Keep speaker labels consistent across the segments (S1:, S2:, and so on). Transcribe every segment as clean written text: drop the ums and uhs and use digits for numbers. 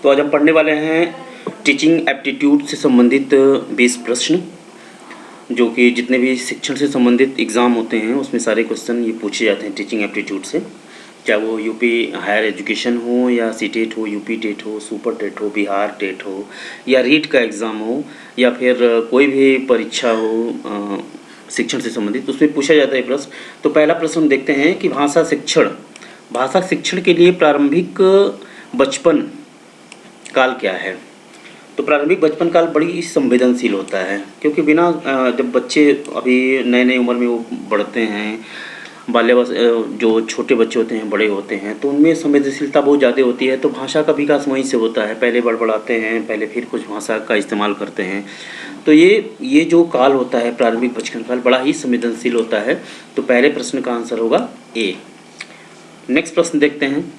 S1: तो आज हम पढ़ने वाले हैं टीचिंग एप्टीट्यूड से संबंधित 20 प्रश्न, जो कि जितने भी शिक्षण से संबंधित एग्ज़ाम होते हैं उसमें सारे क्वेश्चन ये पूछे जाते हैं टीचिंग एप्टीट्यूड से। चाहे वो यूपी हायर एजुकेशन हो या सी टेट हो, यूपी टेट हो, सुपर टेट हो, बिहार टेट हो, या रीट का एग्ज़ाम हो, या फिर कोई भी परीक्षा हो शिक्षण से संबंधित, उसमें पूछा जाता है प्रश्न। तो पहला प्रश्न देखते हैं कि भाषा शिक्षण के लिए प्रारंभिक बचपन काल क्या है। तो प्रारंभिक बचपन काल बड़ी संवेदनशील होता है, क्योंकि बिना जब बच्चे अभी नए नए उम्र में वो बढ़ते हैं, बाल्यावस्था जो छोटे बच्चे होते हैं, बड़े होते हैं, तो उनमें संवेदनशीलता बहुत ज़्यादा होती है। तो भाषा का विकास वहीं से होता है, पहले बड़बड़ाते हैं, पहले फिर कुछ भाषा का इस्तेमाल करते हैं। तो ये जो काल होता है प्रारंभिक बचपन काल बड़ा ही संवेदनशील होता है। तो पहले प्रश्न का आंसर होगा ए। नेक्स्ट प्रश्न देखते हैं।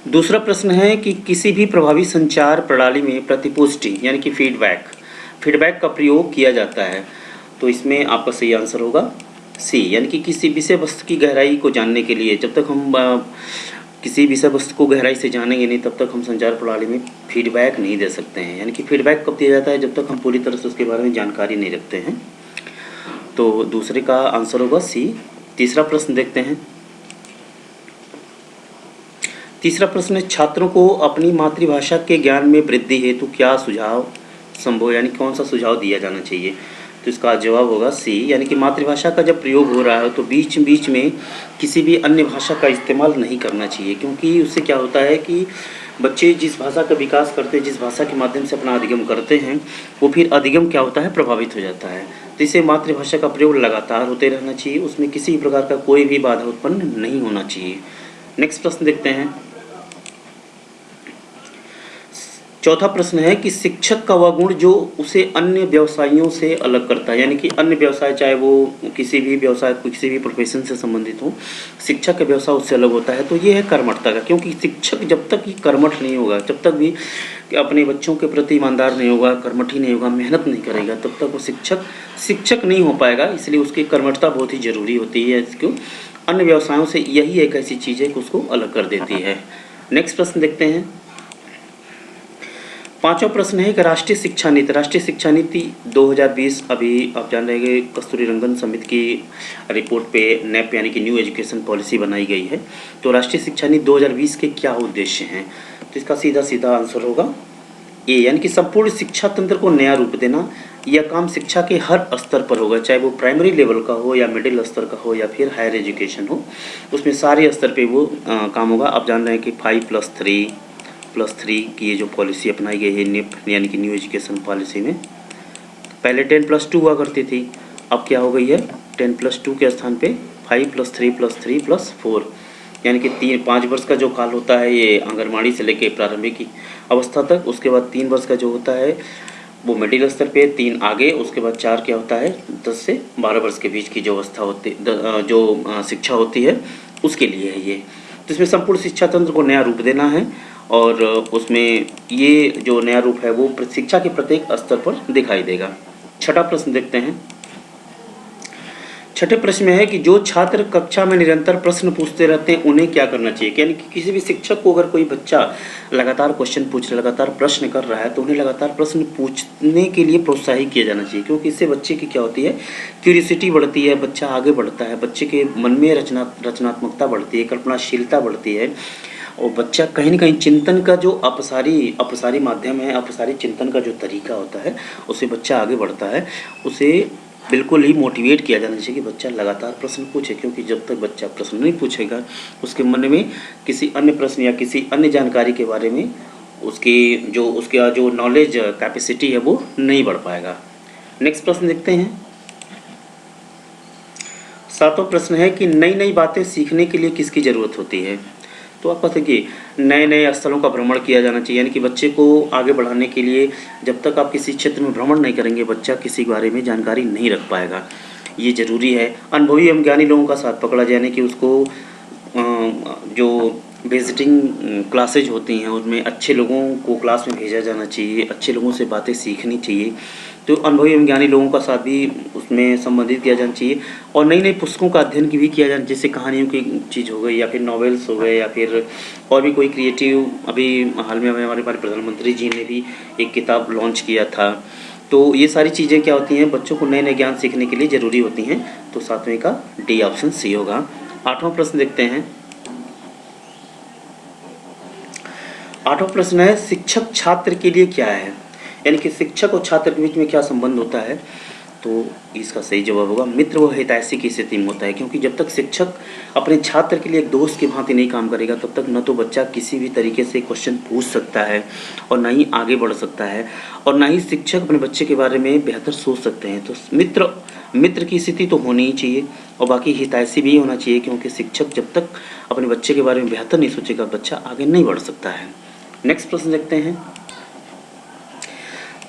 S1: दूसरा प्रश्न है कि किसी भी प्रभावी संचार प्रणाली में प्रतिपुष्टि यानी कि फीडबैक का प्रयोग किया जाता है। तो इसमें आपका सही आंसर होगा सी, यानी कि किसी विषय वस्तु की गहराई को जानने के लिए जब तक हम किसी विषय वस्तु को गहराई से जानेंगे नहीं, तब तक हम संचार प्रणाली में फीडबैक नहीं दे सकते हैं। यानी कि फीडबैक कब दिया जाता है, जब तक हम पूरी तरह से उसके बारे में जानकारी नहीं रखते हैं। तो दूसरे का आंसर होगा सी। तीसरा प्रश्न देखते हैं। तीसरा प्रश्न है, छात्रों को अपनी मातृभाषा के ज्ञान में वृद्धि हेतु क्या सुझाव संभव, यानी कौन सा सुझाव दिया जाना चाहिए। तो इसका जवाब होगा सी, यानी कि मातृभाषा का जब प्रयोग हो रहा है तो बीच बीच में किसी भी अन्य भाषा का इस्तेमाल नहीं करना चाहिए, क्योंकि उससे क्या होता है कि बच्चे जिस भाषा का विकास करते हैं, जिस भाषा के माध्यम से अपना अधिगम करते हैं, वो फिर अधिगम क्या होता है, प्रभावित हो जाता है। तो इसे मातृभाषा का प्रयोग लगातार होते रहना चाहिए, उसमें किसी प्रकार का कोई भी बाधा उत्पन्न नहीं होना चाहिए। नेक्स्ट प्रश्न देखते हैं। चौथा प्रश्न है कि शिक्षक का वह गुण जो उसे अन्य व्यवसायियों से अलग करता है, यानी कि अन्य व्यवसाय चाहे वो किसी भी व्यवसाय, किसी भी प्रोफेशन से संबंधित हो, शिक्षक का व्यवसाय उससे अलग होता है। तो ये है कर्मठता का, क्योंकि शिक्षक जब तक ही कर्मठ नहीं होगा, जब तक भी अपने बच्चों के प्रति ईमानदार नहीं होगा, कर्मठ ही नहीं होगा, मेहनत नहीं करेगा, तब तक वो शिक्षक नहीं हो पाएगा। इसलिए उसकी कर्मठता बहुत ही ज़रूरी होती है। क्यों, अन्य व्यवसायों से यही एक ऐसी चीज़ है कि उसको अलग कर देती है। नेक्स्ट प्रश्न देखते हैं। पांचवा प्रश्न है कि राष्ट्रीय शिक्षा नीति 2020 अभी आप जान रहे हैं कस्तूरी रंगन समिति की रिपोर्ट पे नैप यानी कि न्यू एजुकेशन पॉलिसी बनाई गई है। तो राष्ट्रीय शिक्षा नीति 2020 के क्या उद्देश्य हैं। तो इसका सीधा आंसर होगा ए, यानी कि संपूर्ण शिक्षा तंत्र को नया रूप देना। यह काम शिक्षा के हर स्तर पर होगा, चाहे वो प्राइमरी लेवल का हो या मिडिल स्तर का हो या फिर हायर एजुकेशन हो, उसमें सारे स्तर पे वो काम होगा। आप जान रहे हैं कि 5+3 की ये जो पॉलिसी अपनाई गई है निप यानी कि न्यू एजुकेशन पॉलिसी में, पहले 10+2 हुआ करती थी, अब क्या हो गई है 10+2 के स्थान पे 5+3+3+4, यानी कि 5 वर्ष का जो काल होता है ये आंगनबाड़ी से लेके प्रारंभिक की अवस्था तक, उसके बाद 3 वर्ष का जो होता है वो मिडिल स्तर पे, 3 आगे, उसके बाद 4 क्या होता है 10 से 12 वर्ष के बीच की जो अवस्था होती जो शिक्षा होती है उसके लिए है ये। तो इसमें संपूर्ण शिक्षा तंत्र को नया रूप देना है, और उसमें ये जो नया रूप है वो शिक्षा के प्रत्येक स्तर पर दिखाई देगा। छठा प्रश्न देखते हैं। छठे प्रश्न में है कि जो छात्र कक्षा में निरंतर प्रश्न पूछते रहते हैं उन्हें क्या करना चाहिए। यानी कि किसी भी शिक्षक को अगर कोई बच्चा लगातार क्वेश्चन पूछ रहा है, लगातार प्रश्न कर रहा है, तो उन्हें लगातार प्रश्न पूछने के लिए प्रोत्साहित किया जाना चाहिए, क्योंकि इससे बच्चे की क्या होती है, क्यूरियोसिटी बढ़ती है, बच्चा आगे बढ़ता है, बच्चे के मन में रचनात्मकता बढ़ती है, कल्पनाशीलता बढ़ती है, और बच्चा कहीं ना कहीं चिंतन का जो अपसारी माध्यम है, अपसारी चिंतन का जो तरीका होता है, उससे बच्चा आगे बढ़ता है। उसे बिल्कुल ही मोटिवेट किया जाना चाहिए कि बच्चा लगातार प्रश्न पूछे, क्योंकि जब तक बच्चा प्रश्न नहीं पूछेगा उसके मन में किसी अन्य प्रश्न या किसी अन्य जानकारी के बारे में उसका जो नॉलेज कैपेसिटी है वो नहीं बढ़ पाएगा। नेक्स्ट प्रश्न देखते हैं। सातवां प्रश्न है कि नई नई बातें सीखने के लिए किसकी ज़रूरत होती है। तो आप पता कि नए नए स्थलों का भ्रमण किया जाना चाहिए, यानी कि बच्चे को आगे बढ़ाने के लिए जब तक आप किसी क्षेत्र में भ्रमण नहीं करेंगे, बच्चा किसी बारे में जानकारी नहीं रख पाएगा, ये ज़रूरी है। अनुभवी एवं ज्ञानी लोगों का साथ पकड़ा जाए, यानी कि उसको जो विजिटिंग क्लासेज होती हैं, उसमें अच्छे लोगों को क्लास में भेजा जाना चाहिए, अच्छे लोगों से बातें सीखनी चाहिए। तो अनुभवी एवं ज्ञानी लोगों का साथ भी उसमें संबंधित किया जाना चाहिए और नई नई पुस्तकों का अध्ययन की भी किया जाना, जैसे कहानियों की चीज़ हो गई या फिर नॉवेल्स हो गए या फिर और भी कोई क्रिएटिव। अभी हाल में हमारे प्रधानमंत्री जी ने भी एक किताब लॉन्च किया था। तो ये सारी चीज़ें क्या होती हैं, बच्चों को नए नए ज्ञान सीखने के लिए ज़रूरी होती हैं। तो 7वें का डी ऑप्शन सी होगा। 8वां प्रश्न देखते हैं। 8वां प्रश्न है, शिक्षक छात्र के लिए क्या है, यानी कि शिक्षक और छात्र के बीच में क्या संबंध होता है। तो इसका सही जवाब होगा मित्र व हितैषी की स्थिति में होता है, क्योंकि जब तक शिक्षक अपने छात्र के लिए एक दोस्त की भांति नहीं काम करेगा तब तक न तो बच्चा किसी भी तरीके से क्वेश्चन पूछ सकता है और ना ही आगे बढ़ सकता है और ना ही शिक्षक अपने बच्चे के बारे में बेहतर सोच सकते हैं। तो मित्र की स्थिति तो होनी ही चाहिए और बाकी हितैषी भी होना चाहिए, क्योंकि शिक्षक जब तक अपने बच्चे के बारे में बेहतर नहीं सोचेगा बच्चा आगे नहीं बढ़ सकता है। नेक्स्ट प्रश्न देखते हैं।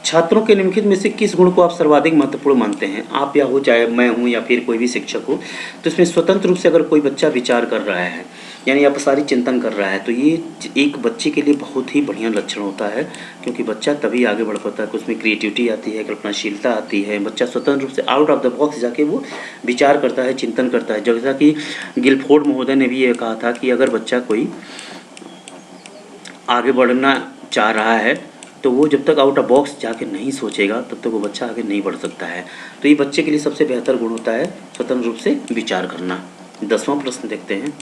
S1: छात्रों के निम्नलिखित में से किस गुण को आप सर्वाधिक महत्वपूर्ण मानते हैं। आप या हो, चाहे मैं हूँ या फिर कोई भी शिक्षक हो, तो इसमें स्वतंत्र रूप से अगर कोई बच्चा विचार कर रहा है यानी अपसारी चिंतन कर रहा है तो ये एक बच्चे के लिए बहुत ही बढ़िया लक्षण होता है, क्योंकि बच्चा तभी आगे बढ़ पाता है कि उसमें क्रिएटिविटी आती है, कल्पनाशीलता आती है। बच्चा स्वतंत्र रूप से आउट ऑफ द बॉक्स जाके वो विचार करता है, चिंतन करता है। जैसा कि गिलफोर्ड महोदय ने भी ये कहा था कि अगर बच्चा कोई आगे बढ़ना चाह रहा है तो वो जब तक आउट ऑफ बॉक्स जाके नहीं सोचेगा तब तक वो बच्चा आगे नहीं बढ़ सकता है। तो ये बच्चे के लिए सबसे बेहतर गुण होता है स्वतंत्र रूप से विचार करना। 10वां प्रश्न देखते हैं।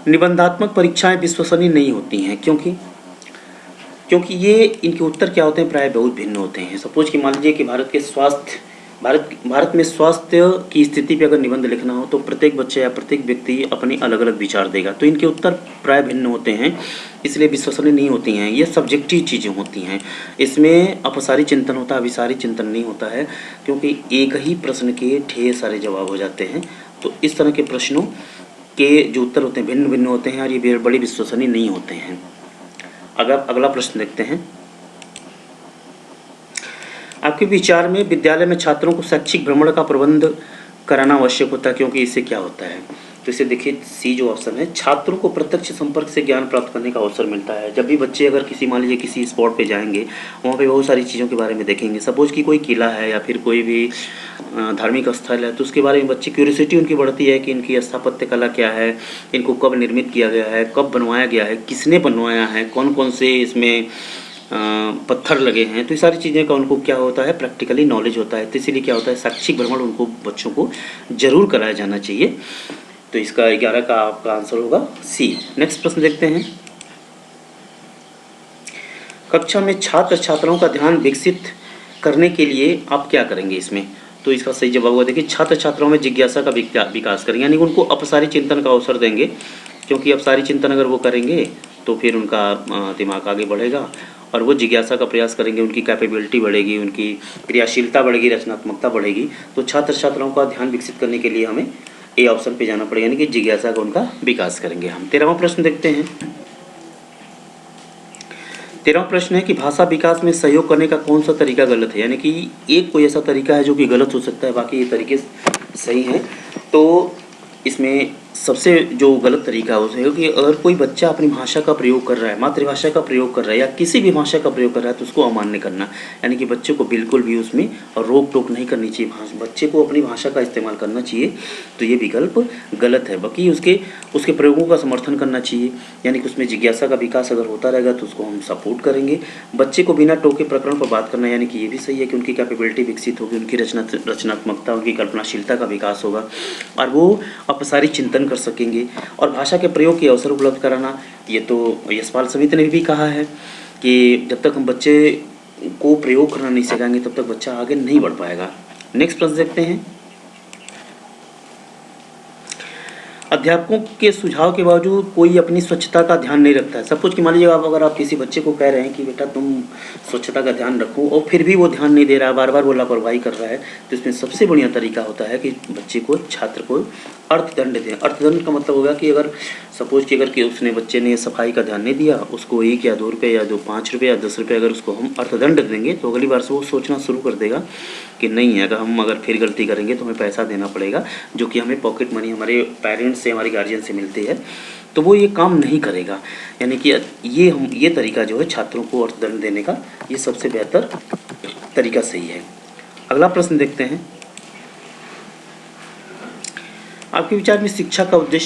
S1: निबंधात्मक परीक्षाएं विश्वसनीय नहीं होती हैं, क्योंकि ये इनके उत्तर क्या होते हैं, प्राय बहुत भिन्न होते हैं। सपोज कि मान लीजिए कि भारत में स्वास्थ्य की स्थिति पे अगर निबंध लिखना हो तो प्रत्येक बच्चे या प्रत्येक व्यक्ति अपनी अलग अलग विचार देगा, तो इनके उत्तर प्राय भिन्न होते हैं, इसलिए विश्वसनीय नहीं होती हैं। ये सब्जेक्टिव चीज़ें होती हैं, इसमें अपसारी चिंतन होता है, अभिसारी चिंतन नहीं होता है, क्योंकि एक ही प्रश्न के ढेर सारे जवाब हो जाते हैं। तो इस तरह के प्रश्नों के जो उत्तर होते हैं भिन्न भिन्न होते हैं और ये बड़ी विश्वसनीय नहीं होते हैं। अगला प्रश्न देखते हैं। आपके विचार में विद्यालय में छात्रों को शैक्षिक भ्रमण का प्रबंध कराना आवश्यक होता है, क्योंकि इससे क्या होता है। तो इसे देखिए, सी जो ऑप्शन है, छात्रों को प्रत्यक्ष संपर्क से ज्ञान प्राप्त करने का अवसर मिलता है। जब भी बच्चे अगर मान लीजिए किसी स्पॉट पे जाएंगे, वहाँ पे बहुत सारी चीज़ों के बारे में देखेंगे। सपोज कि कोई किला है या फिर कोई भी धार्मिक स्थल है, तो उसके बारे में बच्चे क्यूरियोसिटी उनकी बढ़ती है कि इनकी स्थापत्य कला क्या है, इनको कब निर्मित किया गया है, कब बनवाया गया है, किसने बनवाया है, कौन कौन से इसमें पत्थर लगे हैं। तो ये सारी चीज़ें का उनको क्या होता है, प्रैक्टिकली नॉलेज होता है। तो इसीलिए क्या होता है, शैक्षिक भ्रमण उनको बच्चों को जरूर कराया जाना चाहिए। तो इसका 11 का आपका आंसर होगा सी। नेक्स्ट प्रश्न देखते हैं। कक्षा में छात्र छात्राओं का ध्यान विकसित करने के लिए आप क्या करेंगे इसमें। तो इसका सही जवाब होगा, देखिए, छात्र छात्राओं में जिज्ञासा का विकास करेंगे, यानी उनको अपसारी चिंतन का अवसर देंगे, क्योंकि अपसारी चिंतन अगर वो करेंगे तो फिर उनका दिमाग आगे बढ़ेगा और वो जिज्ञासा का प्रयास करेंगे, उनकी कैपेबिलिटी बढ़ेगी, उनकी क्रियाशीलता बढ़ेगी, रचनात्मकता बढ़ेगी। तो छात्र छात्राओं का ध्यान विकसित करने के लिए हमें ए ऑप्शन पे जाना पड़ेगा, यानी कि जिज्ञासा का उनका विकास करेंगे हम। 13वां प्रश्न देखते हैं। 13वां प्रश्न है कि भाषा विकास में सहयोग करने का कौन सा तरीका गलत है, यानी कि एक कोई ऐसा तरीका है जो कि गलत हो सकता है, बाकी ये तरीके सही हैं। तो इसमें सबसे जो गलत तरीका है कि अगर कोई बच्चा अपनी भाषा का प्रयोग कर रहा है, मातृभाषा का प्रयोग कर रहा है या किसी भी भाषा का प्रयोग कर रहा है, तो उसको अमान्य करना, यानी कि बच्चे को बिल्कुल भी उसमें रोक टोक नहीं करनी चाहिए, बच्चे को अपनी भाषा का इस्तेमाल करना चाहिए। तो ये विकल्प गलत है। बाकी उसके प्रयोगों का समर्थन करना चाहिए, यानी कि उसमें जिज्ञासा का विकास अगर होता रहेगा तो उसको हम सपोर्ट करेंगे। बच्चे को बिना टोके प्रकरण पर बात करना, यानी कि ये भी सही है कि उनकी कैपेबिलिटी विकसित होगी, उनकी रचनात्मकता, उनकी कल्पनाशीलता का विकास होगा और वो अपसारी चिंतन कर सकेंगे। और भाषा के प्रयोग के अवसर उपलब्ध कराना, ये तो यशपाल समिति ने भी कहा है कि जब तक हम बच्चे को प्रयोग करना नहीं सिखाएंगे तब तक बच्चा आगे नहीं बढ़ पाएगा। नेक्स्ट प्रश्न देखते हैं। अध्यापकों के सुझाव के बावजूद कोई अपनी स्वच्छता का ध्यान नहीं रखता है। सपोज कि मान लीजिए अगर आप किसी बच्चे को कह रहे हैं कि बेटा तुम स्वच्छता का ध्यान रखो और फिर भी वो ध्यान नहीं दे रहा है, बार बार वो लापरवाही कर रहा है, तो इसमें सबसे बढ़िया तरीका होता है कि बच्चे को, छात्र को अर्थदंड दें। अर्थदंड का मतलब होगा कि अगर सपोज कि अगर कि उसने बच्चे ने सफाई का ध्यान नहीं दिया, उसको 1 या 2 रुपये या 5 रुपये या 10 रुपये अगर उसको हम अर्थदंड देंगे तो अगली बार से वो सोचना शुरू कर देगा कि नहीं है, अगर फिर गलती करेंगे तो हमें पैसा देना पड़ेगा, जो कि हमें पॉकेट मनी हमारे पेरेंट्स से, हमारे गार्जियन से मिलती है, तो वो ये काम नहीं करेगा। यानी कि ये तरीका जो है छात्रों को अर्थदंड देने का, ये सबसे बेहतर तरीका सही है। अगला प्रश्न देखते हैं, आपके विचार में शिक्षा का उद्देश्य